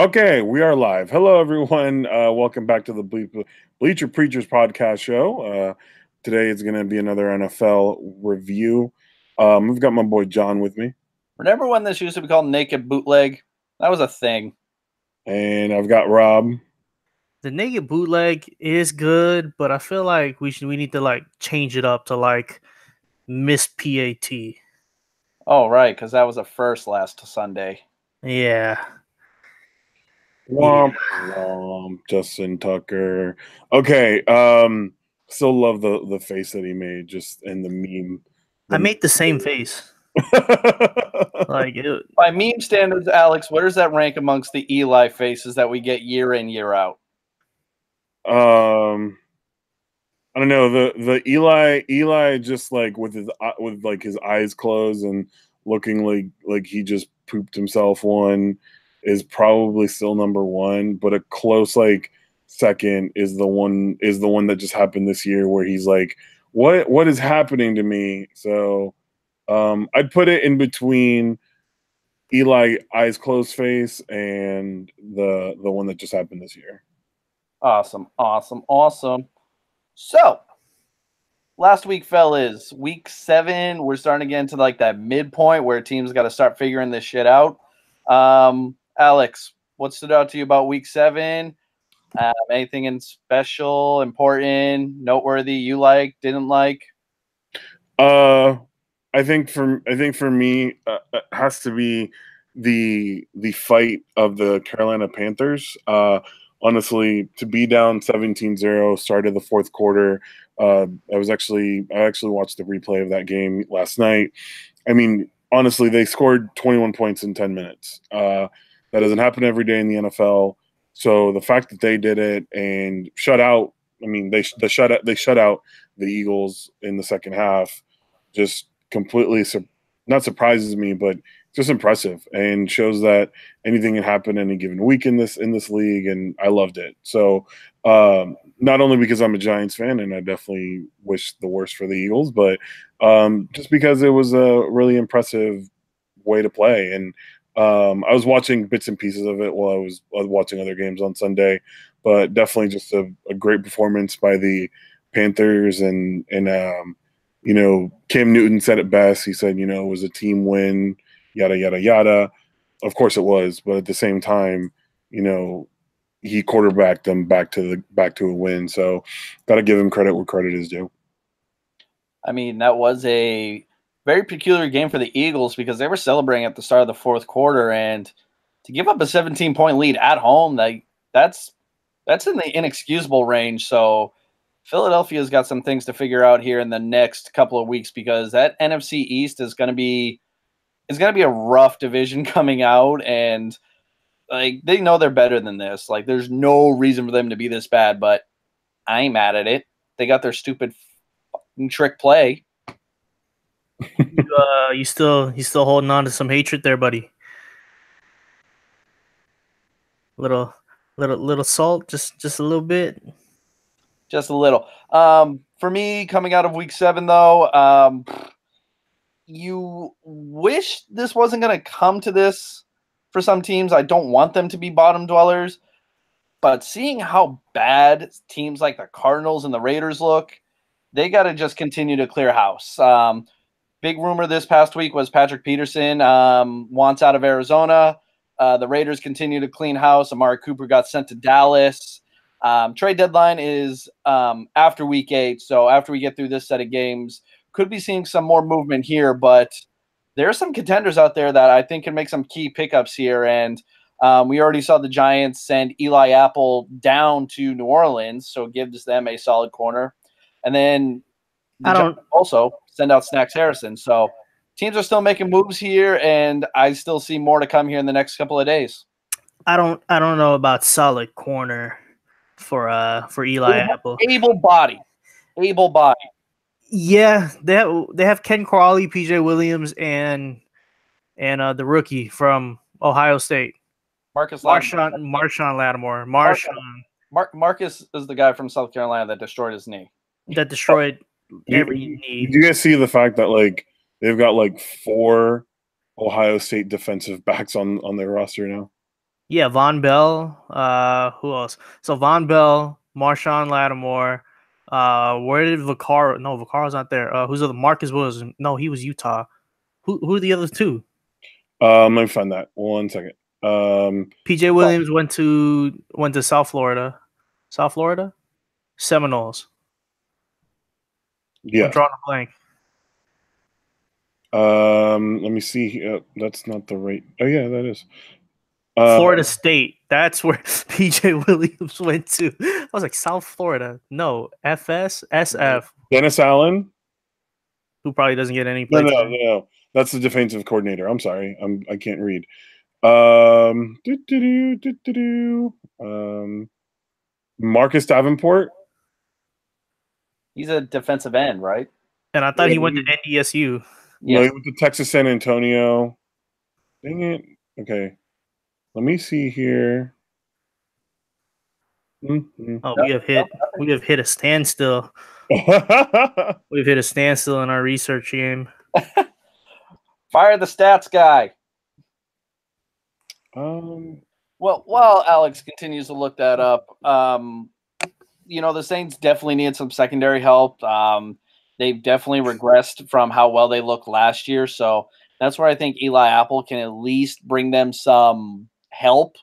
Okay, we are live. Hello, everyone. Welcome back to the Bleacher Preachers podcast show. Today is going to be another NFL review. We've got my boy John with me, Remember when this used to be called Naked Bootleg? That was a thing. and I've got Rob. The naked bootleg is good, but I feel like we need to change it up to Miss PAT. Oh, right, because that was a first last Sunday. Yeah. Womp, womp, Justin Tucker. Okay, still love the face that he made just in the meme. I made the same face. By meme standards, Alex, where does that rank amongst the Eli faces that we get year in, year out? I don't know, the Eli just with his eyes closed and looking like he just pooped himself one is probably still number one, but a close second is the one that just happened this year where he's like, what is happening to me? So I'd put it in between Eli eyes closed face and the one that just happened this year. Awesome. So, last week, fellas, week 7, we're starting to get into that midpoint where teams got to start figuring this shit out. Alex, what stood out to you about week 7? Anything in special, important, noteworthy you didn't like? I think for me, it has to be the fight of the Carolina Panthers. Honestly, to be down 17-0, started the fourth quarter. I actually watched the replay of that game last night. I mean, honestly, they scored 21 points in 10 minutes. That doesn't happen every day in the NFL. So the fact that they did it and shut out, I mean, they shut out the Eagles in the second half, just completely not surprises me, but just impressive and shows that anything can happen any given week in this league, and I loved it. So not only because I'm a Giants fan and I definitely wish the worst for the Eagles, but just because it was a really impressive way to play. And I was watching bits and pieces of it while I was watching other games on Sunday, but definitely just a great performance by the Panthers. And Cam Newton said it best. He said, it was a team win, yada, yada, yada. Of course it was, but at the same time, he quarterbacked them back to a win. So got to give him credit where credit is due. I mean, that was a very peculiar game for the Eagles because they were celebrating at the start of the fourth quarter, and to give up a 17-point lead at home, that's in the inexcusable range. So Philadelphia's got some things to figure out here in the next couple of weeks because that NFC East is going to be a rough division coming out, and they know they're better than this. There's no reason for them to be this bad, but I ain't mad at it. They got their stupid trick play. You still holding on to some hatred there, buddy? Little salt, just a little bit. Just a little. For me, coming out of week 7, though, you wish this wasn't going to come to this for some teams. I don't want them to be bottom dwellers, but seeing how bad teams like the Cardinals and the Raiders look, they got to just continue to clear house. Big rumor this past week was Patrick Peterson wants out of Arizona. The Raiders continue to clean house. Amari Cooper got sent to Dallas. Trade deadline is after week 8, so after we get through this set of games, could be seeing some more movement here, but there are some contenders out there that I think can make some key pickups here, and we already saw the Giants send Eli Apple down to New Orleans, so it gives them a solid corner, and then also send out Snacks Harrison, so teams are still making moves here, and I still see more to come here in the next couple of days. I don't know about solid corner for Eli Apple. Able body. Yeah, they have Ken Crawley, PJ Williams, and the rookie from Ohio State, Marshawn Lattimore. Marcus is the guy from South Carolina that destroyed his knee. That destroyed every knee. Did you guys see the fact that they've got 4 Ohio State defensive backs on their roster now? Yeah, Von Bell. Who else? So Von Bell, Marshawn Lattimore. Where did Vaccaro? No, Vaccaro's not there. Who's the other? Marcus Williams? No, he was Utah. Who are the other two? Let me find that 1 second. PJ Williams went to South Florida. South Florida? Seminoles. Yeah. I'm drawing a blank. Let me see. That's not the right. Oh yeah, that is. Florida State. That's where PJ Williams went to. I was like, South Florida. No, SF. Dennis Allen, who probably doesn't get any play. No. That's the defensive coordinator. I'm sorry. I can't read. Marcus Davenport. He's a defensive end, right? And I thought he went to NDSU. No, he went to Texas San Antonio. Dang it. Okay. Let me see here. Mm-hmm. Oh, we have hit a standstill. We've hit a standstill in our research game. Fire the stats guy. Well, while Alex continues to look that up, the Saints definitely need some secondary help. They've definitely regressed from how well they looked last year. So that's where I think Eli Apple can at least bring them some help,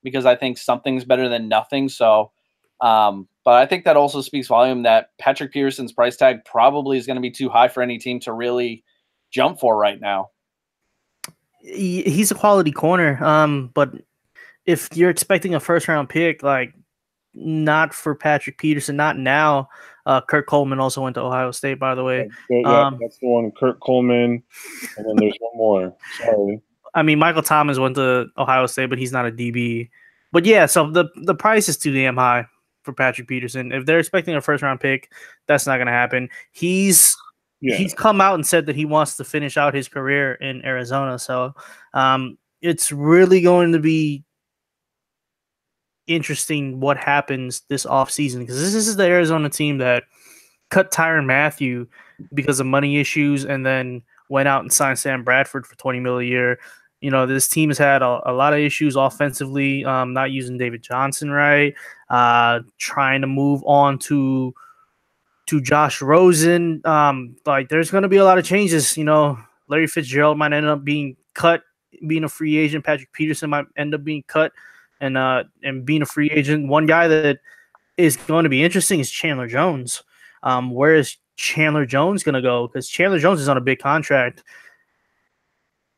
because I think something's better than nothing. So, but I think that also speaks volume that Patrick Peterson's price tag probably is going to be too high for any team to really jump for right now. He's a quality corner. But if you're expecting a first round pick, like, not for Patrick Peterson, not now. Kurt Coleman also went to Ohio State, by the way. Yeah, that's the one. Kurt Coleman, and then there's one more. Sorry. I mean, Michael Thomas went to Ohio State, but he's not a DB. But yeah, so the price is too damn high for Patrick Peterson. If they're expecting a first round pick, that's not going to happen. He's come out and said that he wants to finish out his career in Arizona. So it's really going to be interesting what happens this offseason, because this is the Arizona team that cut Tyrann Mathieu because of money issues and then went out and signed Sam Bradford for $20 million a year. This team has had a lot of issues offensively, not using David Johnson right, trying to move on to Josh Rosen. There's going to be a lot of changes. Larry Fitzgerald might end up being cut, being a free agent. Patrick Peterson might end up being cut and being a free agent. One guy that is going to be interesting is Chandler Jones. Where is Chandler Jones going to go? Because Chandler Jones is on a big contract.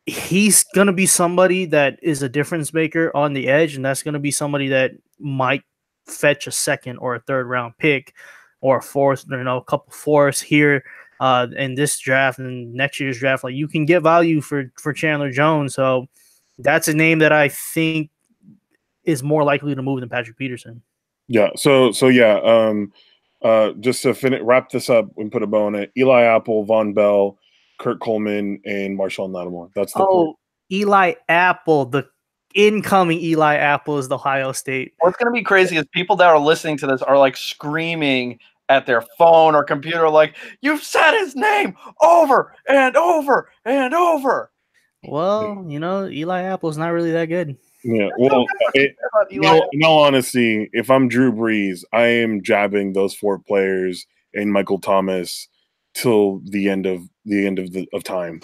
He's going to be somebody that is a difference maker on the edge, and that's going to be somebody that might fetch a second or a third round pick or a fourth, a couple fourths here in this draft and next year's draft. Like, you can get value for Chandler Jones. So that's a name that I think is more likely to move than Patrick Peterson. Yeah. So just to wrap this up and put a bow on it: Eli Apple, Von Bell, Kurt Coleman, and Marshawn Lattimore. That's the point. Eli Apple, the incoming Eli Apple is the Ohio State. What's going to be crazy is people that are listening to this are like screaming at their phone or computer, like, you've said his name over and over and over. Well, Eli Apple's not really that good. Yeah, well, in all honesty, if I'm Drew Brees, I am jabbing those 4 players and Michael Thomas till the end of time.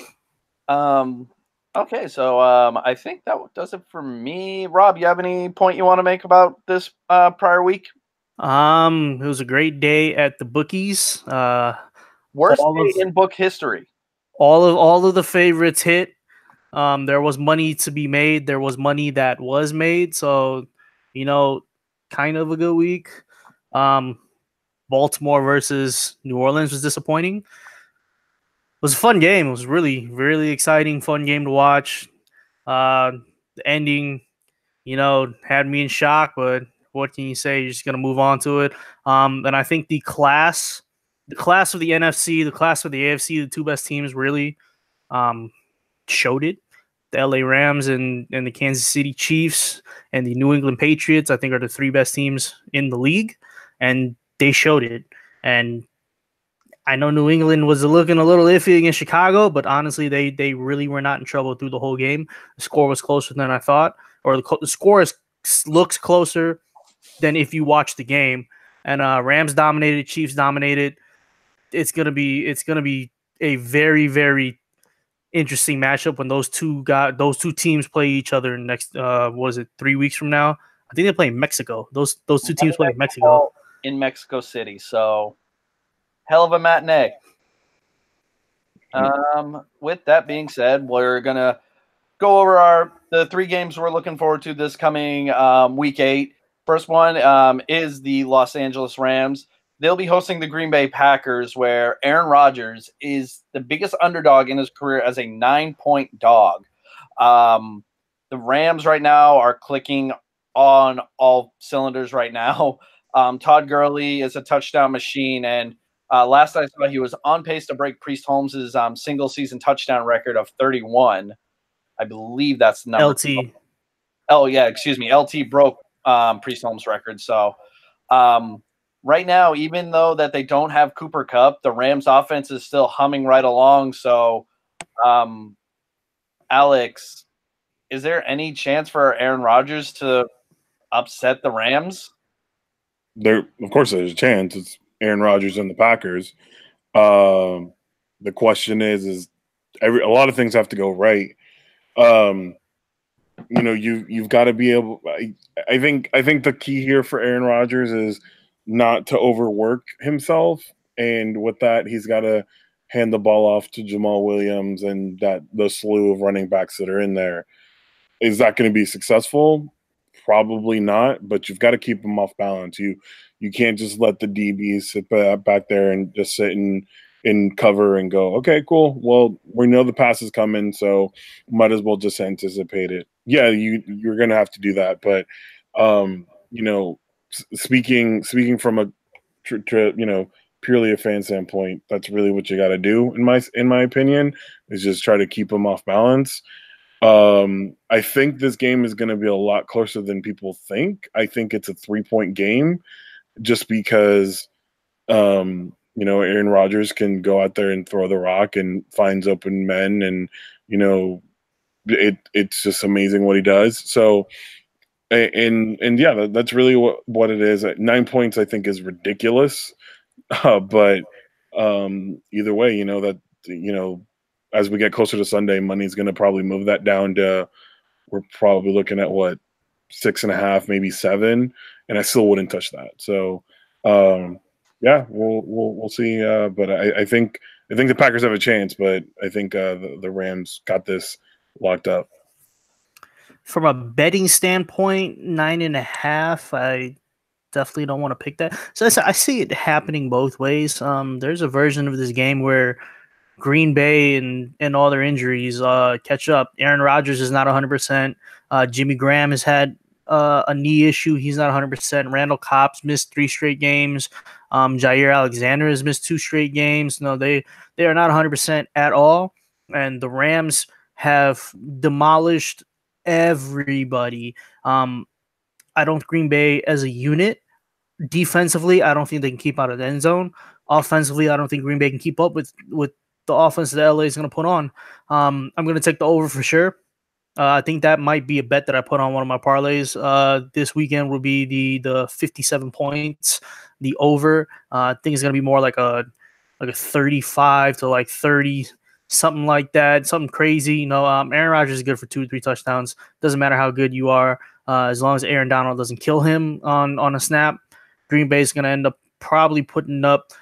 Okay, so I think that does it for me. Rob, you have any point you want to make about this prior week? It was a great day at the bookies. Worst day in book history. All of the favorites hit. There was money to be made. There was money that was made. So, kind of a good week. Baltimore versus New Orleans was disappointing. It was a fun game. It was really, really exciting, fun game to watch. The ending, had me in shock, but what can you say? You're just going to move on to it. And I think the class of the NFC, the class of the AFC, the 2 best teams really showed it. The LA Rams and the Kansas City Chiefs and the New England Patriots, I think, are the 3 best teams in the league, and they showed it. And I know New England was looking a little iffy against Chicago, but honestly, they really were not in trouble through the whole game. The score was closer than I thought, or the score looks closer than if you watch the game. And Rams dominated, Chiefs dominated. It's gonna be a very, very interesting matchup when those two teams play each other next. What is it, 3 weeks from now? I think they play in Mexico. Those two teams play in Mexico. In Mexico City. So hell of a matinee. With that being said, we're gonna go over the 3 games we're looking forward to this coming week 8. First one is the Los Angeles Rams. They'll be hosting the Green Bay Packers, where Aaron Rodgers is the biggest underdog in his career as a 9-point dog. The Rams right now are clicking on all cylinders right now. Todd Gurley is a touchdown machine, and last I saw, he was on pace to break Priest Holmes' single-season touchdown record of 31. I believe that's the number. LT. Oh, yeah, excuse me. LT broke Priest Holmes' record. So right now, even though that they don't have Cooper Kupp, the Rams offense is still humming right along. So, Alex, is there any chance for Aaron Rodgers to upset the Rams? Of course, there's a chance. It's Aaron Rodgers and the Packers. The question is a lot of things have to go right. You've got to be able. I think the key here for Aaron Rodgers is not to overwork himself, and with that, he's got to hand the ball off to Jamal Williams and the slew of running backs that are in there. Is that going to be successful? Probably not, but you've got to keep them off balance. You can't just let the DBs sit back there and just sit in cover and go, okay, cool. Well, we know the pass is coming, so might as well just anticipate it. Yeah, you're going to have to do that, but speaking from a purely a fan standpoint, that's really what you got to do in my opinion, is just try to keep them off balance. I think this game is going to be a lot closer than people think. I think it's a 3-point game just because, Aaron Rodgers can go out there and throw the rock and finds open men, and, it's just amazing what he does. So, and yeah, that's really what it is. 9 points, I think, is ridiculous. But either way, as we get closer to Sunday, money's going to probably move that down to, we're probably looking at 6.5, maybe 7, and I still wouldn't touch that. So, yeah, we'll see. But I think the Packers have a chance, but I think the Rams got this locked up. From a betting standpoint, 9.5, I definitely don't want to pick that. So I see it happening both ways. There's a version of this game where Green Bay and all their injuries catch up. Aaron Rodgers is not 100%. Jimmy Graham has had a knee issue. He's not 100%. Randall Cobb's missed 3 straight games. Jair Alexander has missed 2 straight games. No, they are not 100% at all. And the Rams have demolished everybody. I don't think Green Bay as a unit. Defensively, I don't think they can keep out of the end zone. Offensively, I don't think Green Bay can keep up with the offense that LA is going to put on. I'm going to take the over for sure. I think that might be a bet that I put on one of my parlays. This weekend will be the 57 points, the over. I think it's going to be more like a 35 to 30, something like that, something crazy. Aaron Rodgers is good for 2 or 3 touchdowns. Doesn't matter how good you are, as long as Aaron Donald doesn't kill him on a snap. Green Bay is going to end up probably putting up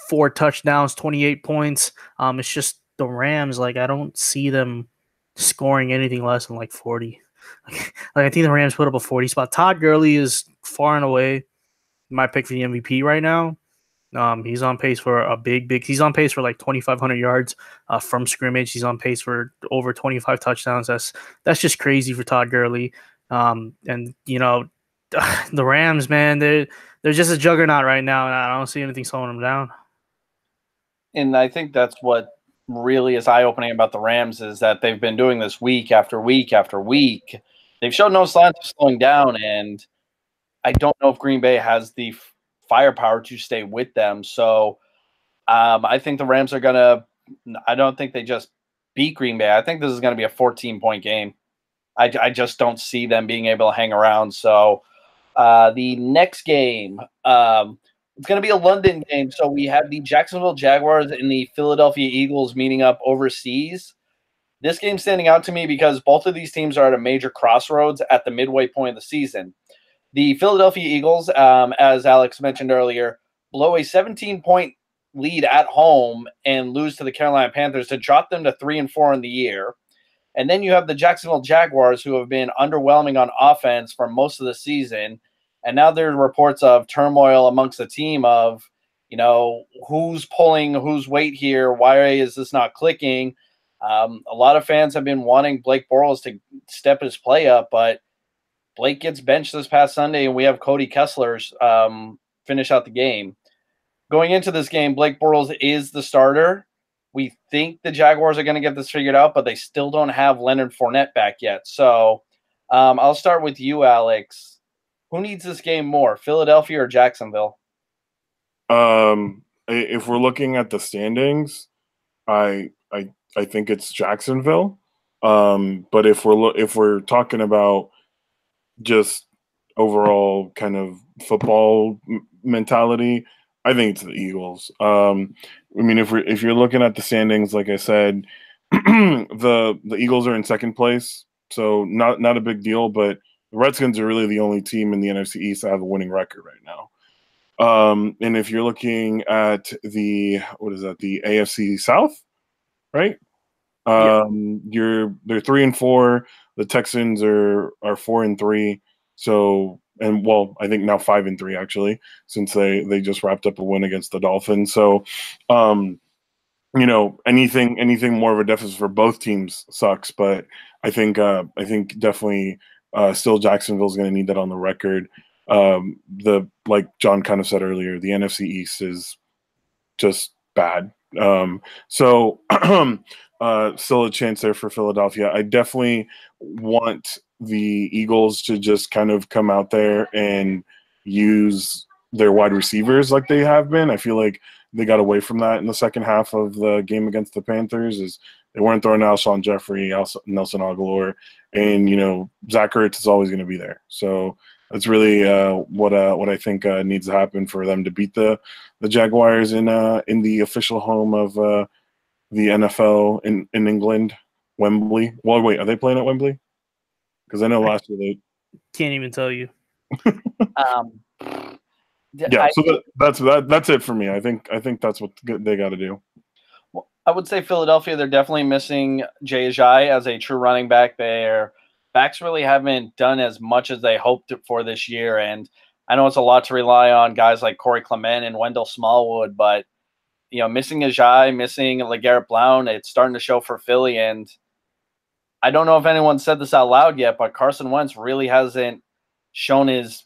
4 touchdowns, 28 points. It's just the Rams. I don't see them scoring anything less than 40. I think the Rams put up a 40 spot. Todd Gurley is far and away my pick for the MVP right now. He's on pace for a big. He's on pace for 2,500 yards from scrimmage. He's on pace for over 25 touchdowns. That's just crazy for Todd Gurley. And the Rams, man, they're just a juggernaut right now, and I don't see anything slowing them down. And I think that's what really is eye-opening about the Rams, is that they've been doing this week after week after week. They've shown no signs of slowing down, and I don't know if Green Bay has the firepower to stay with them. So I think the Rams are going to – I don't think they just beat Green Bay. I think this is going to be a 14-point game. I just don't see them being able to hang around. So the next game, it's going to be a London game. So we have the Jacksonville Jaguars and the Philadelphia Eagles meeting up overseas. This game's standing out to me because both of these teams are at a major crossroads at the midway point of the season. The Philadelphia Eagles, as Alex mentioned earlier, blow a 17-point lead at home and lose to the Carolina Panthers to drop them to 3-4 in the year. And then you have the Jacksonville Jaguars, who have been underwhelming on offense for most of the season. And now there are reports of turmoil amongst the team of, who's pulling whose weight here? Why is this not clicking? A lot of fans have been wanting Blake Bortles to step his play up, but Blake gets benched this past Sunday, and we have Cody Kessler's finish out the game. Going into this game, Blake Bortles is the starter. We think the Jaguars are going to get this figured out, but they still don't have Leonard Fournette back yet. So I'll start with you, Alex. Who needs this game more, Philadelphia or Jacksonville? If we're looking at the standings, I think it's Jacksonville. But if we're talking about just overall kind of football mentality, I think it's the Eagles. If you're looking at the standings, like I said, the Eagles are in second place, so not a big deal. But the Redskins are really the only team in the NFC East that have a winning record right now. And if you're looking at the AFC South, right? They're 3-4. The Texans are 4-3. So, I think now 5-3 actually, since they just wrapped up a win against the Dolphins. So, anything more of a deficit for both teams sucks. But I think definitely still Jacksonville's going to need that on the record. Like John kind of said earlier, the NFC East is just bad. Still a chance there for Philadelphia. I definitely want the Eagles to just kind of come out there and use their wide receivers like they have been. I feel like they got away from that in the second half of the game against the Panthers. Is they weren't throwing Alshon Jeffrey, Nelson Aguilar, and Zach Ertz is always going to be there. So that's really what I think needs to happen for them to beat the Jaguars in the official home of the NFL in England, Wembley. Well, wait, are they playing at Wembley? Because I know last year they can't even tell you. That's it for me. I think that's what they got to do. Well, I would say Philadelphia, they're definitely missing Jay Ajayi as a true running back. Their backs really haven't done as much as they hoped for this year, and I know it's a lot to rely on guys like Corey Clement and Wendell Smallwood, but missing Ajayi, missing LeGarrette Blount, it's starting to show for Philly. And I don't know if anyone said this out loud yet, but Carson Wentz really hasn't shown his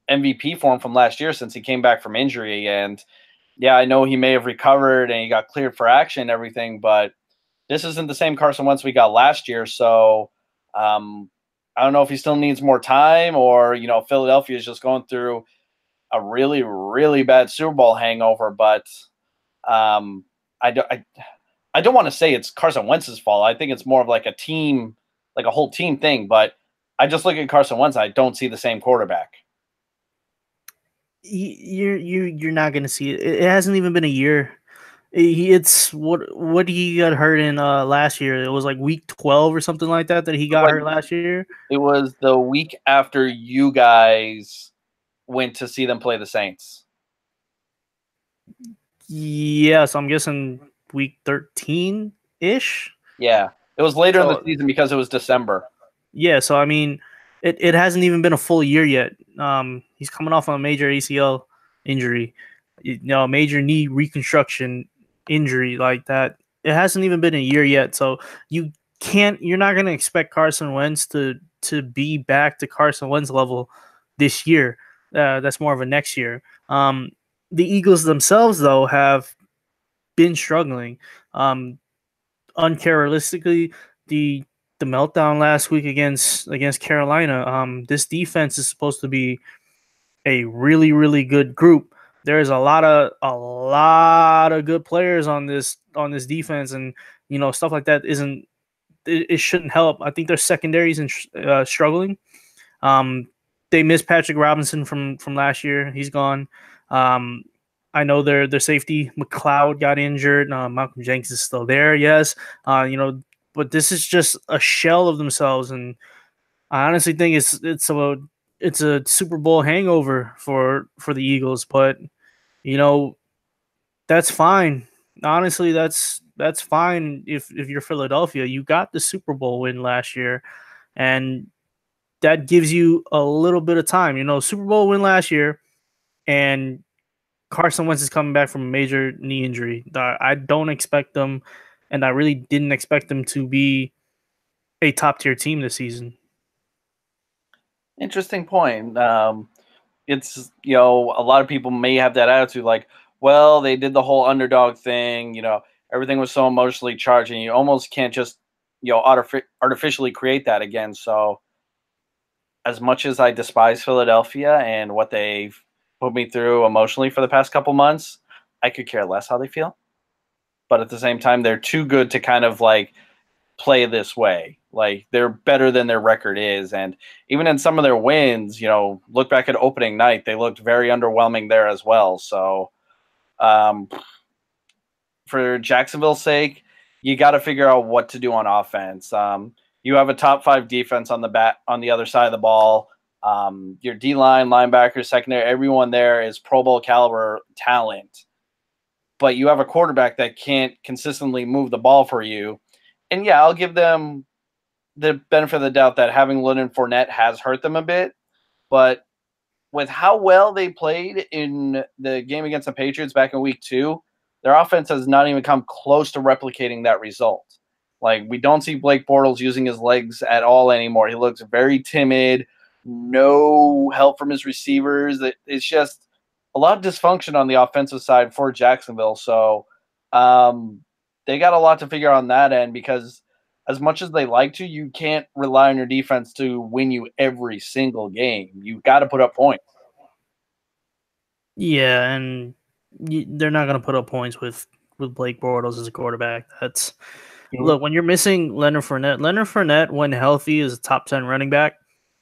MVP form from last year since he came back from injury. And yeah, I know he may have recovered and he got cleared for action and everything, but this isn't the same Carson Wentz we got last year. So I don't know if he still needs more time, or Philadelphia is just going through a really, really bad Super Bowl hangover. But I don't want to say it's Carson Wentz's fault. I think it's more of like a team, like a whole team thing. But I just look at Carson Wentz, I don't see the same quarterback. You're not going to see it. It hasn't even been a year. It's what he got hurt in last year. It was like week 12 or something like that he got hurt last year. It was the week after you guys went to see them play the Saints. Yeah, so I'm guessing week 13-ish. Yeah, it was later in the season because it was December. Yeah, so I mean, it hasn't even been a full year yet. He's coming off on a major ACL injury, major knee reconstruction injury like that. It hasn't even been a year yet, so you're not going to expect Carson Wentz to be back to Carson Wentz level this year. That's more of a next year. The Eagles themselves, though, have been struggling. Uncharacteristically, the meltdown last week against Carolina. This defense is supposed to be a really, really good group. There's a lot of good players on this defense, and stuff like that isn't it shouldn't help. I think their secondaries struggling. They missed Patrick Robinson from last year. He's gone. I know their safety McLeod got injured. Malcolm Jenkins is still there, yes. But this is just a shell of themselves, and I honestly think it's a Super Bowl hangover for the Eagles. But that's fine. Honestly, that's fine if you're Philadelphia. You got the Super Bowl win last year, and that gives you a little bit of time. Super Bowl win last year, and Carson Wentz is coming back from a major knee injury. I don't expect them, and I really didn't expect them to be a top-tier team this season. Interesting point. It's, a lot of people may have that attitude like, well, they did the whole underdog thing, everything was so emotionally charged, and you almost can't just, artificially create that again. So as much as I despise Philadelphia and what they've put me through emotionally for the past couple months, I could care less how they feel. But at the same time, they're too good to kind of like play this way. Like, they're better than their record is. And even in some of their wins, look back at opening night, they looked very underwhelming there as well. So for Jacksonville's sake, you got to figure out what to do on offense. You have a top 5 defense on the other side of the ball. Your D-line, linebackers, secondary, everyone there is Pro Bowl caliber talent. But you have a quarterback that can't consistently move the ball for you. And yeah, I'll give them the benefit of the doubt that having Leonard Fournette has hurt them a bit. But with how well they played in the game against the Patriots back in week 2, their offense has not even come close to replicating that result. Like, we don't see Blake Bortles using his legs at all anymore. He looks very timid, no help from his receivers. It's just a lot of dysfunction on the offensive side for Jacksonville. So they got a lot to figure out on that end, because as much as they like to, you can't rely on your defense to win you every single game. You've got to put up points. Yeah, and they're not going to put up points with Blake Bortles as a quarterback. Look, when you're missing Leonard Fournette, when healthy, is a top 10 running back.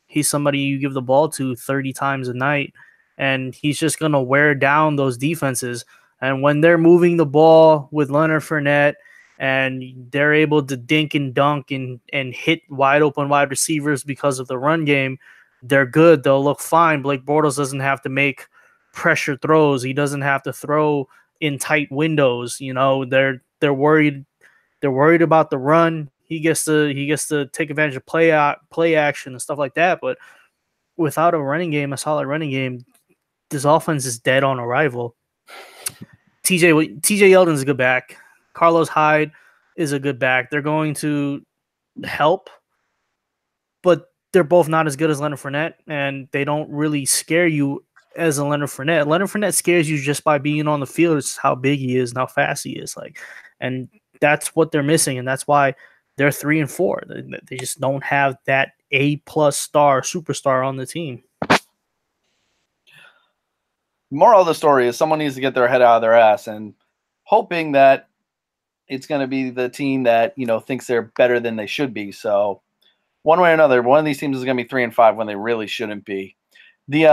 He's somebody you give the ball to 30 times a night, and he's just going to wear down those defenses. And when they're moving the ball with Leonard Fournette and they're able to dink and dunk and hit wide open wide receivers because of the run game, they're good. They'll look fine. Blake Bortles doesn't have to make pressure throws. He doesn't have to throw in tight windows. They're worried. They're worried about the run. He gets to take advantage of play action and stuff like that. But without a solid running game, this offense is dead on arrival. TJ Yeldon's a good back. Carlos Hyde is a good back. They're going to help, but they're both not as good as Leonard Fournette, and they don't really scare you as a Leonard Fournette. Leonard Fournette scares you just by being on the field. It's how big he is and how fast he is. And that's what they're missing, and that's why they're 3-4. They just don't have that A+ star superstar on the team. Moral of the story is someone needs to get their head out of their ass, and hoping that it's going to be the team that thinks they're better than they should be. So one way or another, one of these teams is going to be 3-5 when they really shouldn't be. The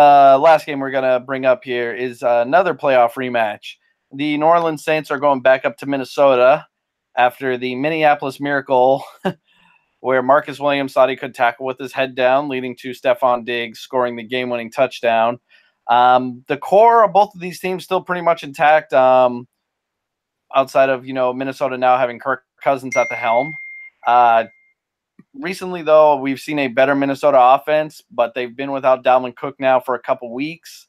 last game we're going to bring up here is another playoff rematch. The New Orleans Saints are going back up to Minnesota after the Minneapolis Miracle, where Marcus Williams thought he could tackle with his head down, leading to Stephon Diggs scoring the game-winning touchdown. The core of both of these teams still pretty much intact, outside of Minnesota now having Kirk Cousins at the helm. Recently, though, we've seen a better Minnesota offense, but they've been without Dalvin Cook now for a couple weeks.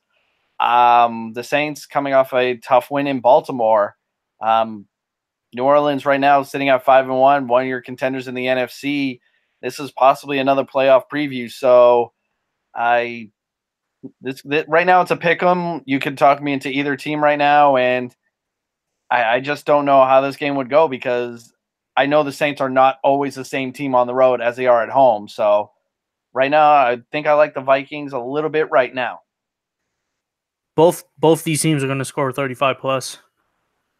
The Saints coming off a tough win in Baltimore. New Orleans right now sitting at 5-1, one of your contenders in the NFC. This is possibly another playoff preview. So right now it's a pick 'em. You could talk me into either team right now, and I just don't know how this game would go, because I know the Saints are not always the same team on the road as they are at home. So right now, I think I like the Vikings a little bit right now. Both these teams are going to score 35+.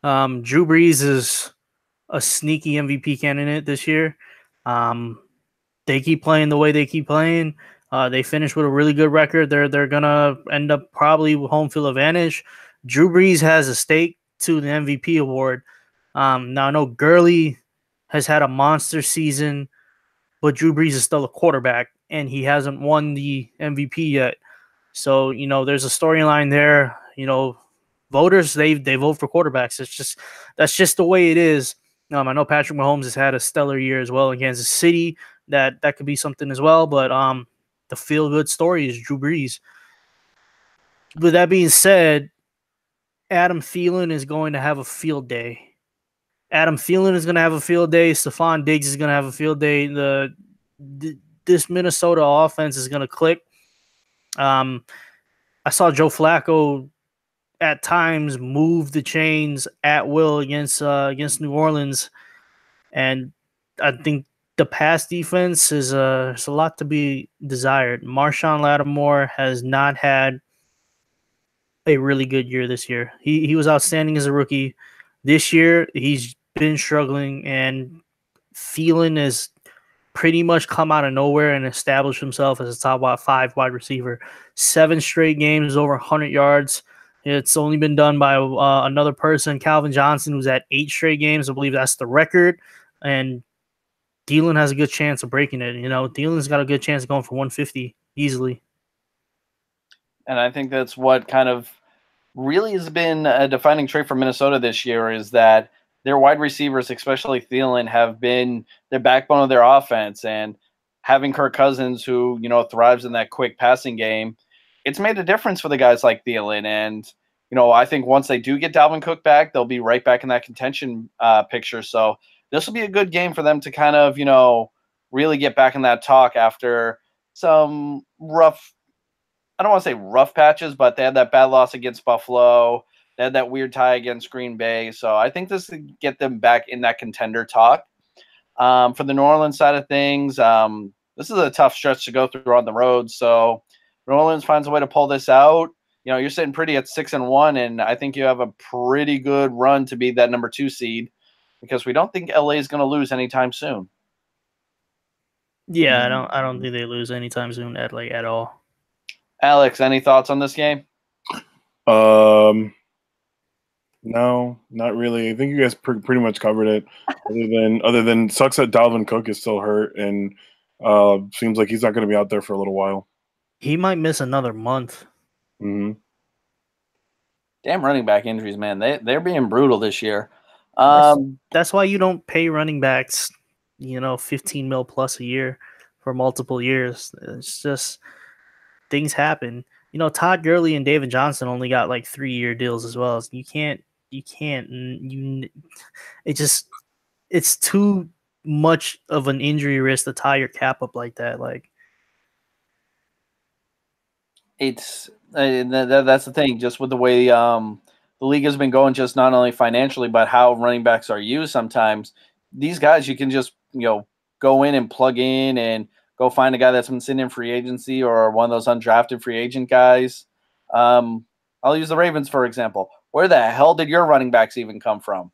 Drew Brees is a sneaky MVP candidate this year. They keep playing the way they keep playing. They finish with a really good record. They're gonna end up probably with home field advantage. Drew Brees has a stake to the MVP award. Now I know Gurley has had a monster season, but Drew Brees is still a quarterback, and he hasn't won the MVP yet. So there's a storyline there. Voters they vote for quarterbacks. That's just the way it is. I know Patrick Mahomes has had a stellar year as well in Kansas City. That could be something as well. But the feel good story is Drew Brees. With that being said, Adam Thielen is going to have a field day. Adam Thielen is going to have a field day. Stephon Diggs is going to have a field day. This Minnesota offense is going to click. I saw Joe Flacco at times move the chains at will against New Orleans, and I think the pass defense is there's a lot to be desired. Marshawn Lattimore has not had a really good year this year. He was outstanding as a rookie. This year he's been struggling, and Thielen has pretty much come out of nowhere and established himself as a top 5 wide receiver. 7 straight games over 100 yards. It's only been done by another person, Calvin Johnson, who's at 8 straight games. I believe that's the record. And Thielen has a good chance of breaking it. Thielen's got a good chance of going for 150 easily. And I think that's what kind of really has been a defining trait for Minnesota this year is that their wide receivers, especially Thielen, have been the backbone of their offense. And having Kirk Cousins, who, thrives in that quick passing game, it's made a difference for the guys like Thielen. And, I think once they do get Dalvin Cook back, they'll be right back in that contention picture. So this will be a good game for them to kind of, really get back in that talk after some rough, I don't want to say rough patches, but they had that bad loss against Buffalo. They had that weird tie against Green Bay. So I think this will get them back in that contender talk. For the New Orleans side of things, this is a tough stretch to go through on the road. So New Orleans finds a way to pull this out. You're sitting pretty at 6-1, and I think you have a pretty good run to be that number 2 seed because we don't think LA is going to lose anytime soon. Yeah, I don't think they lose anytime soon at all. Alex, any thoughts on this game? No, not really. I think you guys pretty much covered it. Other than sucks that Dalvin Cook is still hurt and seems like he's not going to be out there for a little while. He might miss another month. Mm-hmm. Damn running back injuries, man. They're being brutal this year. That's why you don't pay running backs, $15 million plus a year for multiple years. It's just things happen. Todd Gurley and David Johnson only got like 3-year deals as well. So it's too much of an injury risk to tie your cap up like that. Like it's that's the thing. Just with the way the league has been going, just not only financially, but how running backs are used. Sometimes these guys you can just go in and plug in and go find a guy that's been sitting in free agency or one of those undrafted free agent guys. I'll use the Ravens, for example. Where the hell did your running backs even come from?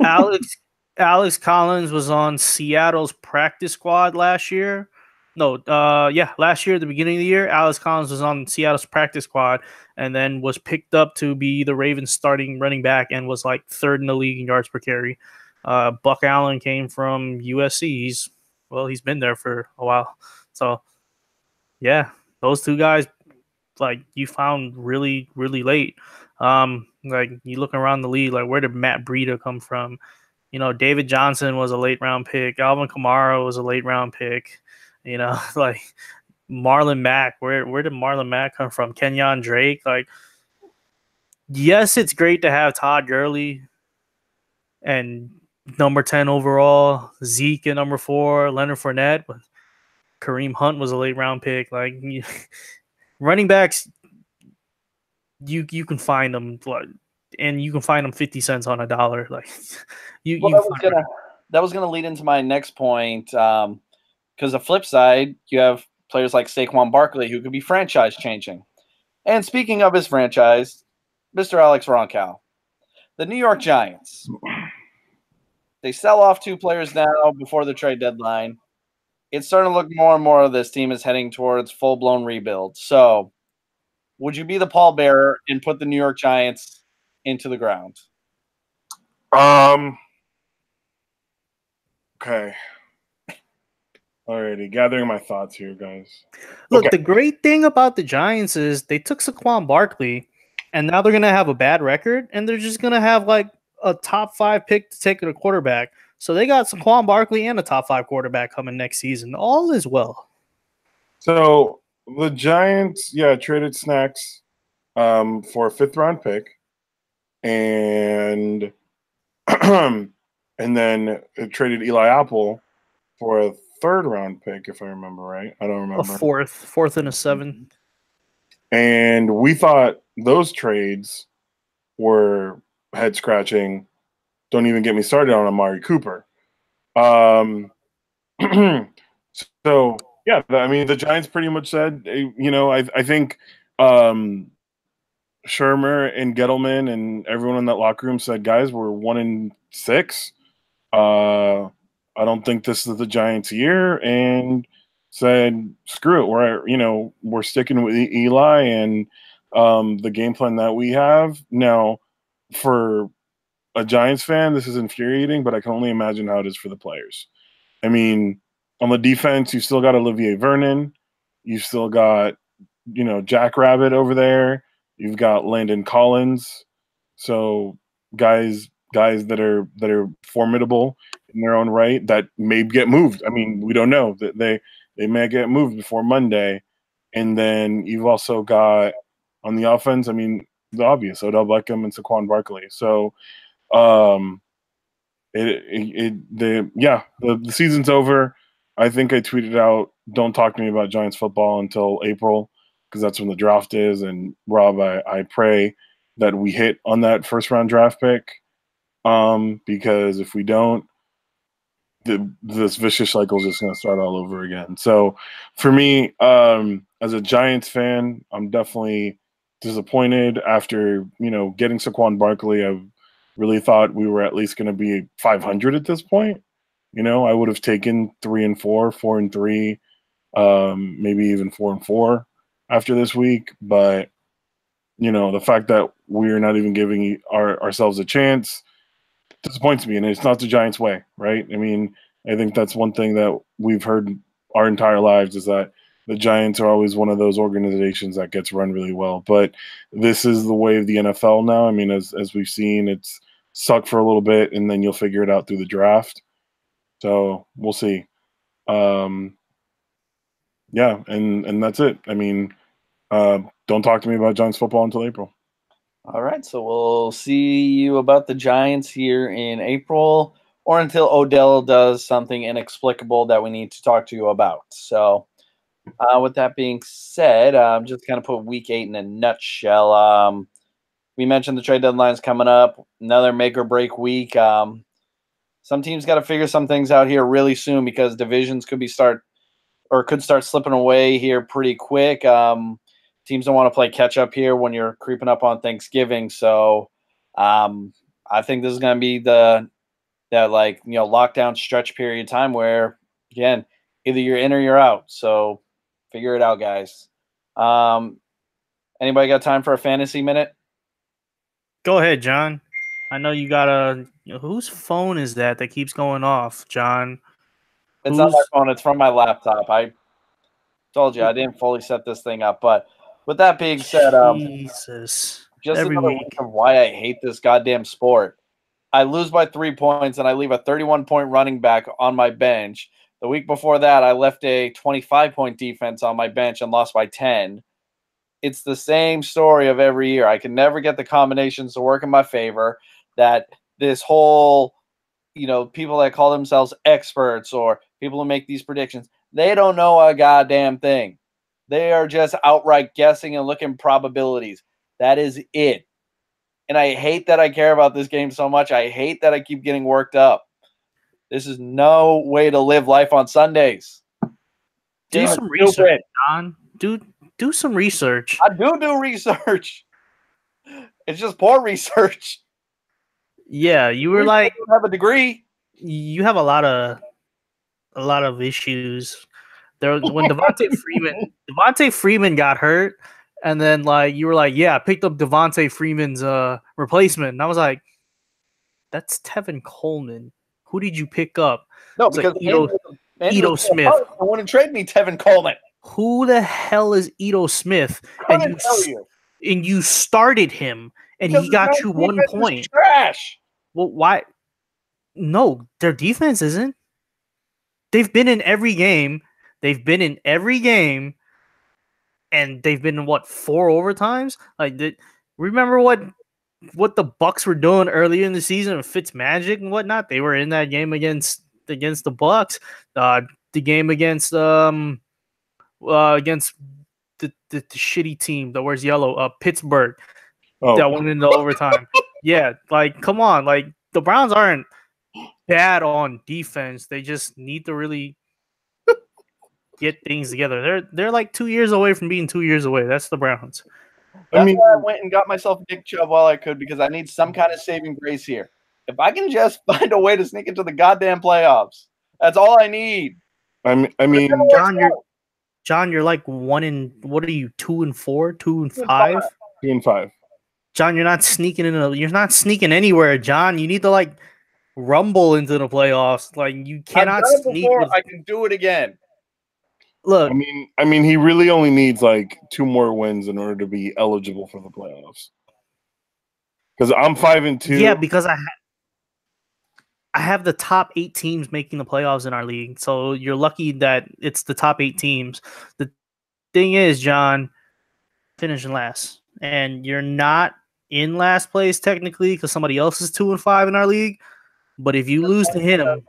Alex Collins was on Seattle's practice squad last year. Last year at the beginning of the year, Alex Collins was on Seattle's practice squad and then was picked up to be the Ravens starting running back and was like 3rd in the league in yards per carry. Buck Allen came from USC. He's been there for a while. So, yeah, those 2 guys, like, you found really, really late. Like, you look around the league, like, where did Matt Breida come from? David Johnson was a late-round pick. Alvin Kamara was a late-round pick. Like, Marlon Mack. Where did Marlon Mack come from? Kenyon Drake. Like, yes, it's great to have Todd Gurley and number 10 overall, Zeke at number 4, Leonard Fournette, but Kareem Hunt was a late round pick. Like running backs, you can find them, and you can find them 50 cents on a dollar. Like that was gonna lead into my next point. Because the flip side, you have players like Saquon Barkley who could be franchise changing. And speaking of his franchise, Mr. Alex Roncal, the New York Giants. They sell off 2 players now before the trade deadline. It's starting to look more and more of this team is heading towards full-blown rebuild. So, would you be the pallbearer and put the New York Giants into the ground? Okay. Alrighty, gathering my thoughts here, guys. Look, Okay. the great thing about the Giants is they took Saquon Barkley, and now they're going to have a bad record, and they're just going to have like a top 5 pick to take a quarterback. So they got Saquon Barkley and a top 5 quarterback coming next season. All is well. So the Giants, traded Snacks for a 5th-round pick, and and then it traded Eli Apple for a 3rd-round pick, if I remember right. I don't remember. A fourth and a 7th. And we thought those trades were head scratching. Don't even get me started on Amari Cooper. So yeah, I mean, the Giants pretty much said, I think Shermer and Gettleman and everyone in that locker room said, guys, we're 1-6. I don't think this is the Giants' year, and said, screw it. We're sticking with Eli and the game plan that we have. Now, for a Giants fan, this is infuriating, but I can only imagine how it is for the players. I mean, on the defense, you still got Olivier Vernon. You've still got, Jack Rabbit over there. You've got Landon Collins. So guys that are formidable in their own right that may get moved. I mean, we don't know that they may get moved before Monday. And then you've also got on the offense, I mean, the obvious Odell Beckham and Saquon Barkley. So the season's over. I think I tweeted out, don't talk to me about Giants football until April, because that's when the draft is. And Rob, I pray that we hit on that 1st-round draft pick, because if we don't, this vicious cycle is just going to start all over again. So for me, as a Giants fan, I'm definitely disappointed after, getting Saquon Barkley. I really thought we were at least going to be 500 at this point. I would have taken 3-4, 4-3, maybe even 4-4 after this week. But, the fact that we're not even giving ourselves a chance disappoints me. And it's not the Giants' way, right? I mean, I think that's one thing that we've heard our entire lives, is that the Giants are always one of those organizations that gets run really well. But this is the way of the NFL now. I mean, as we've seen, it's sucked for a little bit, and then you'll figure it out through the draft. So we'll see. And that's it. I mean, don't talk to me about Giants football until April. All right, so we'll see you about the Giants here in April, or until Odell does something inexplicable that we need to talk to you about. So with that being said, just kind of put Week 8 in a nutshell. We mentioned the trade deadline's coming up, another make or break week. Some teams got to figure some things out here really soon, because divisions could start slipping away here pretty quick. Teams don't want to play catch up here when you're creeping up on Thanksgiving. So I think this is going to be that lockdown stretch period of time where, again, either you're in or you're out. So figure it out, guys. Anybody got time for a fantasy minute? Go ahead, John. I know you got whose phone is that keeps going off, John? It's not my phone. It's from my laptop. I told you I didn't fully set this thing up. But with that being said, Jesus. just Every another week week of why I hate this goddamn sport. I lose by 3 points, and I leave a 31-point running back on my bench. The week before that, I left a 25-point defense on my bench and lost by 10. It's the same story of every year. I can never get the combinations to work in my favor. That this whole, people that call themselves experts or people who make these predictions, they don't know a goddamn thing. They are just outright guessing and looking probabilities. That is it. And I hate that I care about this game so much. I hate that I keep getting worked up. This is no way to live life on Sundays. Do some research, John. Do some research. I do research. It's just poor research. Yeah, you were like, I don't have a degree. you have a lot of issues. There when Devontae Freeman got hurt, and then like you were like, yeah, I picked up Devontae Freeman's replacement, and I was like, that's Tevin Coleman. Who did you pick up? No, It's like because Ito Smith. I wouldn't trade me Tevin Coleman. Who the hell is Ito Smith? Couldn't tell you. And you started him, and he got you 1 point. Trash. Well, why? No, their defense isn't. They've been in every game. And they've been in what 4 overtimes? Like, remember what the Bucks were doing earlier in the season with Fitzmagic and whatnot? They were in that game against the Bucks. The game against the shitty team that wears yellow, Pittsburgh, that went into overtime. Yeah, like come on, like the Browns aren't bad on defense. They just need to really get things together. They're like 2 years away from being 2 years away. That's the Browns. That's why I went and got myself Nick Chubb while I could, because I need some kind of saving grace here. If I can just find a way to sneak into the goddamn playoffs, that's all I need. I mean, John, you're like 2 and 4, 2 and 5, 2 and 5. John, you're not sneaking you're not sneaking anywhere, John. You need to like rumble into the playoffs. Like you cannot sneak. I can do it again. Look, I mean, he really only needs like 2 more wins in order to be eligible for the playoffs. Because I'm 5-2. Yeah, because I have the top 8 teams making the playoffs in our league. So you're lucky that it's the top 8 teams. The thing is, John, finishing last, and you're not in last place technically because somebody else is 2 and 5 in our league. But if you lose to him,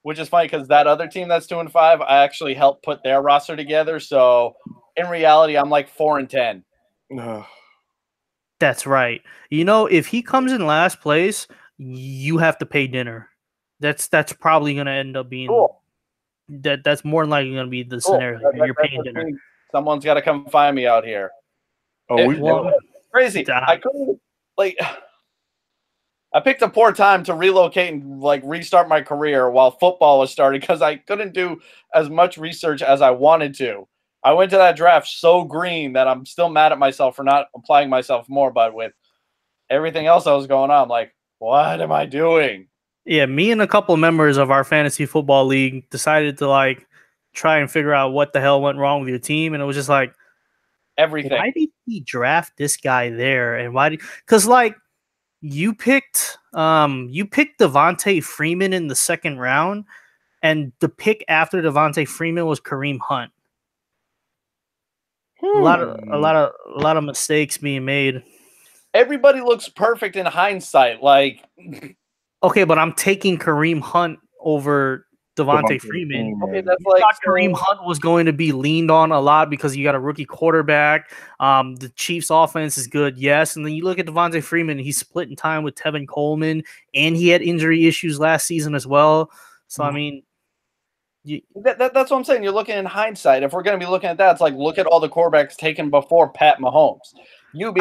which is funny because that other team that's 2 and 5, I actually helped put their roster together. So in reality, I'm like 4 and 10. That's right. You know, if he comes in last place, you have to pay dinner. That's probably going to end up being cool. That's more than likely going to be the scenario. You're paying dinner. Someone's got to come find me out here. Oh, crazy. I couldn't I picked a poor time to relocate and like restart my career while football was starting because I couldn't do as much research as I wanted to. I went to that draft so green that I'm still mad at myself for not applying myself more. But with everything else that was going on, I'm like, what am I doing? Yeah, me and a couple of members of our fantasy football league decided to like try and figure out what the hell went wrong with your team, and it was just like everything. Why did he draft this guy there? And why did? Because like you picked Devontae Freeman in the 2nd round, and the pick after Devontae Freeman was Kareem Hunt. A lot of mistakes being made. Everybody looks perfect in hindsight. Like, okay, but I'm taking Kareem Hunt over Devontae Freeman. Okay, that's like Kareem Hunt was going to be leaned on a lot because you got a rookie quarterback. The Chiefs' offense is good, yes. And then you look at Devontae Freeman; he's splitting time with Tevin Coleman, and he had injury issues last season as well. So I mean. That's what I'm saying. You're looking in hindsight. If we're going to be looking at that, it's like look at all the quarterbacks taken before Pat Mahomes.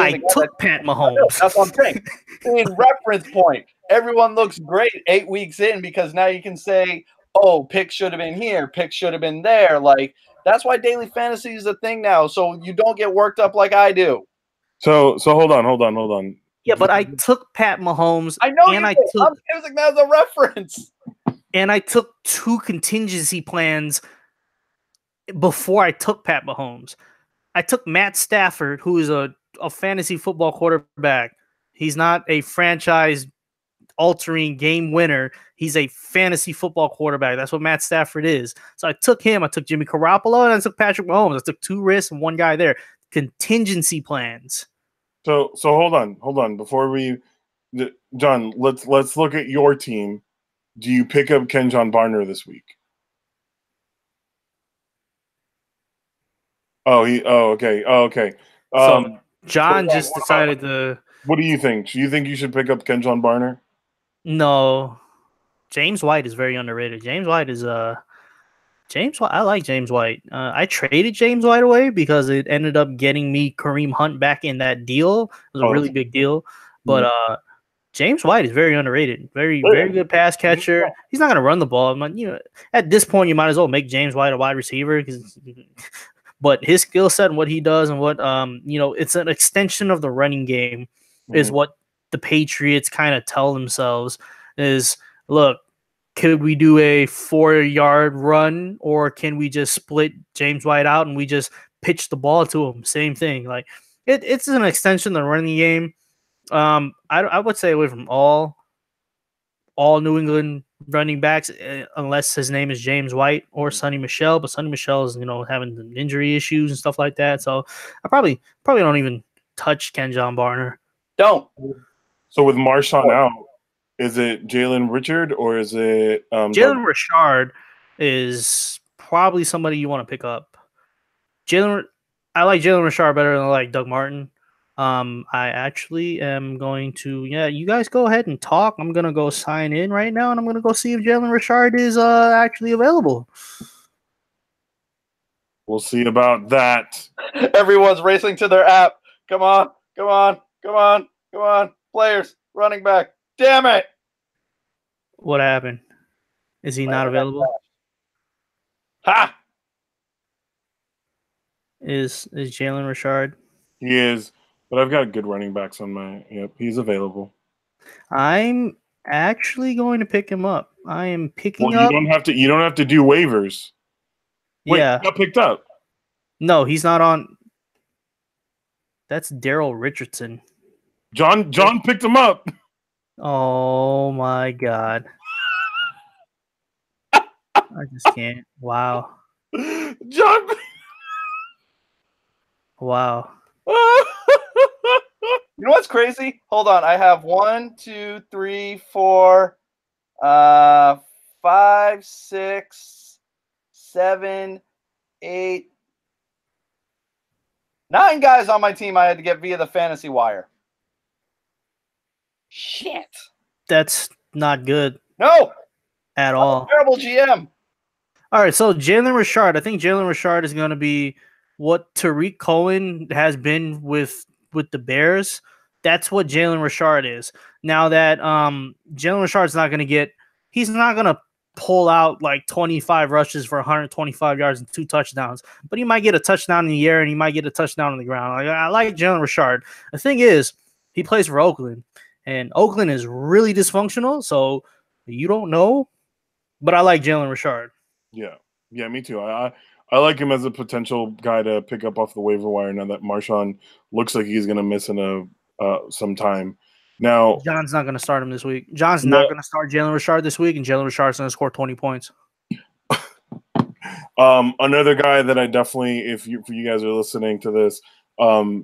I took Pat Mahomes. That's what I'm saying. In reference point, everyone looks great 8 weeks in because now you can say, "Oh, pick should have been here. Pick should have been there." Like that's why daily fantasy is a thing now, so you don't get worked up like I do. So hold on. Yeah, but I took Pat Mahomes. I know, and I'm using that as a reference. And I took 2 contingency plans before I took Pat Mahomes. I took Matt Stafford, who is a fantasy football quarterback. He's not a franchise-altering game winner. He's a fantasy football quarterback. That's what Matt Stafford is. So I took him. I took Jimmy Garoppolo, and I took Patrick Mahomes. I took 2 risks and 1 guy there. Contingency plans. So hold on. Before John, let's look at your team. Do you pick up Kenjon Barner this week? Okay. So John just decided to. What do you think? Do you think you should pick up Kenjon Barner? No, James White is very underrated. James White. I like James White. I traded James White away because it ended up getting me Kareem Hunt back in that deal. It was a really big deal, but James White is very underrated. Very good pass catcher. He's not going to run the ball. At this point, you might as well make James White a wide receiver but his skill set and what he does and what it's an extension of the running game is what the Patriots kind of tell themselves is, look, could we do a 4-yard run or can we just split James White out and we just pitch the ball to him? Same thing. Like it's an extension of the running game. I would stay away from all New England running backs unless his name is James White or Sonny Michel. But Sonny Michel is having injury issues and stuff like that. So I probably don't even touch Kenjon Barner. Don't. So with Marshawn out, is it Jalen Richard or is it Jalen Richard is probably somebody you want to pick up. I like Jalen Richard better than I like Doug Martin. I actually am going to, you guys go ahead and talk. I'm going to go sign in right now, and I'm going to go see if Jalen Richard is actually available. We'll see about that. Everyone's racing to their app. Come on. Players, running back. Damn it. What happened? Is he not available? Ha! Is Jalen Richard? He is. But I've got good running backs on my. Yep, he's available. I'm actually going to pick him up. I am picking up. You don't have to do waivers. Wait, yeah, he got picked up. No, he's not on. That's Daryl Richardson. John picked him up. Oh my god! I just can't. Wow. John. Wow. You know what's crazy? Hold on. I have 1, 2, 3, 4, 5, 6, 7, 8, 9 guys on my team I had to get via the fantasy wire. Shit. That's not good. No. At all. Terrible GM. All right, so Jalen Richard. I think Jalen Richard is going to be what Tariq Cohen has been with the Bears. That's what Jalen Richard is. Now that Jalen Richard's not going to get – he's not going to pull out like 25 rushes for 125 yards and 2 touchdowns, but he might get a touchdown in the air and he might get a touchdown on the ground. I like Jalen Richard. The thing is, he plays for Oakland, and Oakland is really dysfunctional, so you don't know, but I like Jalen Richard. Yeah, me too. I like him as a potential guy to pick up off the waiver wire now that Marshawn looks like he's going to miss in some time. Now, John's not going to start him this week. John's not going to start Jalen Richard this week, and Jalen Richard's going to score 20 points. Another guy that I definitely, if you guys are listening to this,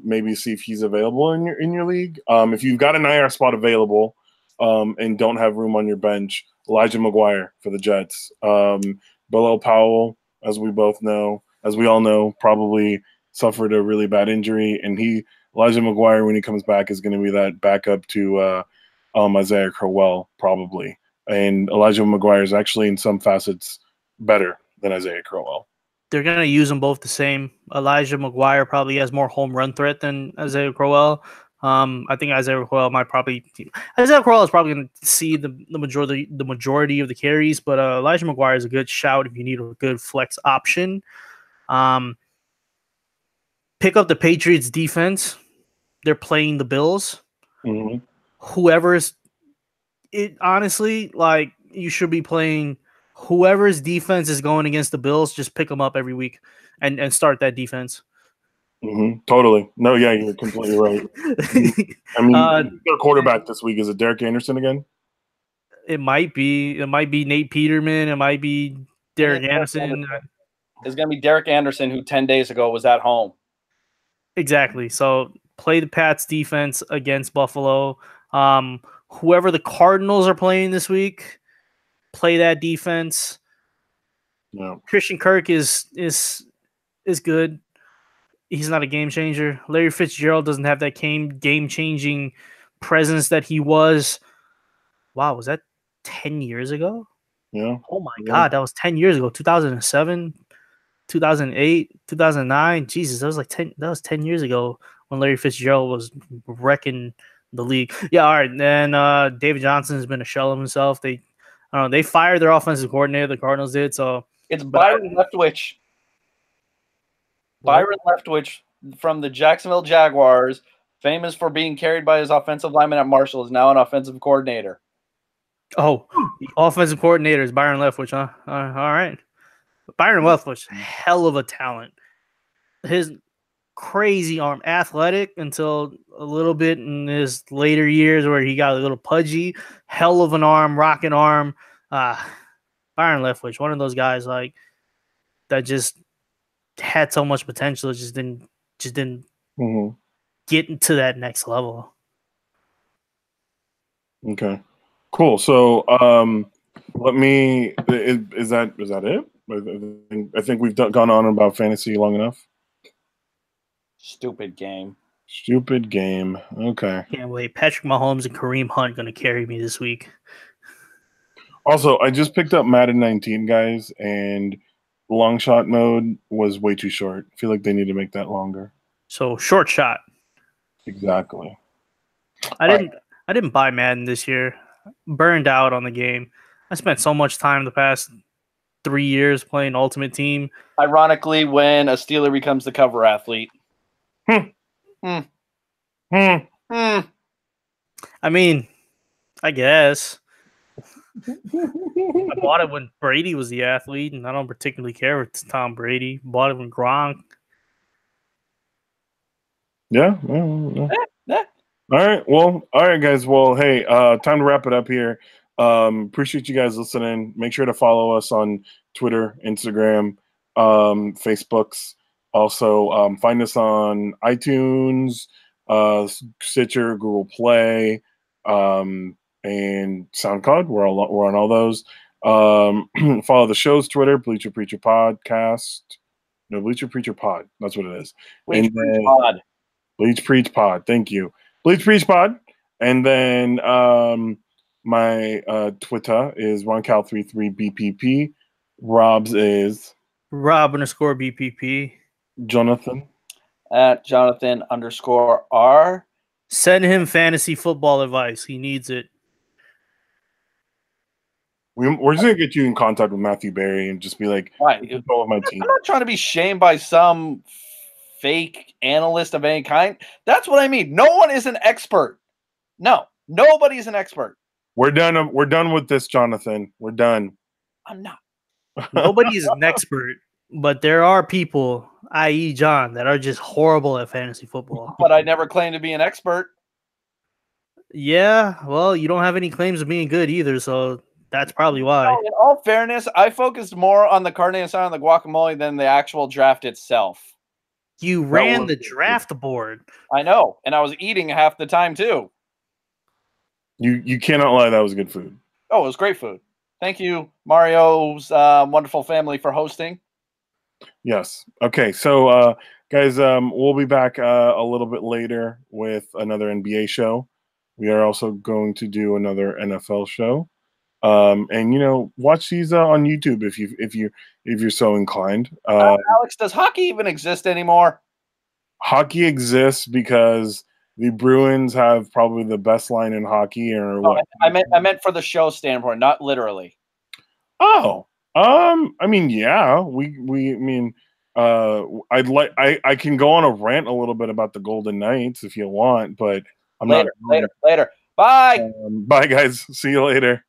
maybe see if he's available in your league. If you've got an IR spot available and don't have room on your bench, Elijah McGuire for the Jets. Bilal Powell, as we all know, probably suffered a really bad injury, and Elijah McGuire, when he comes back, is going to be that backup to Isaiah Crowell, probably. And Elijah McGuire is actually, in some facets, better than Isaiah Crowell. They're going to use them both the same. Elijah McGuire probably has more home run threat than Isaiah Crowell. I think Isaiah Crowell is probably going to see the majority of the carries, but Elijah McGuire is a good shout if you need a good flex option. Pick up the Patriots defense. They're playing the Bills. Mm-hmm. Honestly, like, you should be playing whoever's defense is going against the Bills. Just pick them up every week and start that defense. Mm-hmm. Totally. No, yeah, you're completely right. I mean, their quarterback this week, is it Derek Anderson again? It might be. It might be Nate Peterman. It might be Derek Anderson. It's going to be Derek Anderson, who 10 days ago was at home. Exactly. So play the Pats defense against Buffalo. Whoever the Cardinals are playing this week, play that defense. Yeah. Christian Kirk is good. He's not a game changer. Larry Fitzgerald doesn't have that game-changing presence that he was. Wow, was that 10 years ago? Yeah. Oh my God, that was 10 years ago. 2007, 2008, 2009. Jesus, that was 10 years ago when Larry Fitzgerald was wrecking the league. Yeah, all right. Then David Johnson has been a shell of himself. I don't know. They fired their offensive coordinator. The Cardinals did. So it's Byron Leftwich. Byron Leftwich from the Jacksonville Jaguars, famous for being carried by his offensive lineman at Marshall, is now an offensive coordinator. Oh, the offensive coordinator is Byron Leftwich, huh? All right. Byron Leftwich, hell of a talent. His crazy arm, athletic until a little bit in his later years where he got a little pudgy. Hell of an arm, rocking arm. Byron Leftwich, one of those guys like that just had so much potential, it just didn't get into that next level. Okay, cool. So let me. Is that it? I think we've gone on about fantasy long enough. Stupid game. Okay. Can't wait. Patrick Mahomes and Kareem Hunt going to carry me this week. Also, I just picked up Madden 19, guys, and long shot mode was way too short. I feel like they need to make that longer. So short shot. Exactly. I didn't buy Madden this year. Burned out on the game. I spent so much time the past 3 years playing Ultimate Team. Ironically, when a Steeler becomes the cover athlete. I mean, I guess. I bought it when Brady was the athlete, and I don't particularly care if it's Tom Brady. Bought it when Gronk. Yeah. All right, guys. Well, hey, time to wrap it up here. Appreciate you guys listening. Make sure to follow us on Twitter, Instagram, Facebooks. Also, find us on iTunes, Stitcher, Google Play, and SoundCloud. We're on all those. Follow the show's Twitter, Bleacher Preacher Podcast. No, Bleacher Preacher Pod. That's what it is. Bleach Preach Pod. Thank you. Bleach Preach Pod. And then my Twitter is RonCal33BPP. Rob's is Rob_BPP. Jonathan. At Jonathan_R. Send him fantasy football advice. He needs it. We're just going to get you in contact with Matthew Berry and just be like, right. Go with my team. I'm not trying to be shamed by some fake analyst of any kind. That's what I mean. No one is an expert. No, nobody's an expert. We're done with this, Jonathan. We're done. I'm not. Nobody's an expert, but there are people, i.e. John, that are just horrible at fantasy football. But I never claimed to be an expert. Yeah, well, you don't have any claims of being good either, so that's probably why. No, in all fairness, I focused more on the carne asada and the guacamole than the actual draft itself. You ran the draft board. I know, and I was eating half the time too. You cannot lie. That was good food. Oh, it was great food. Thank you, Mario's wonderful family, for hosting. Yes. Okay. So, guys, we'll be back a little bit later with another NBA show. We are also going to do another NFL show. And watch these on YouTube if you're so inclined. Alex, does hockey even exist anymore? Hockey exists because the Bruins have probably the best line in hockey, or what? I meant for the show standpoint, not literally. Oh, I mean, yeah, I can go on a rant a little bit about the Golden Knights if you want, but I'm later. Bye. Bye, guys. See you later.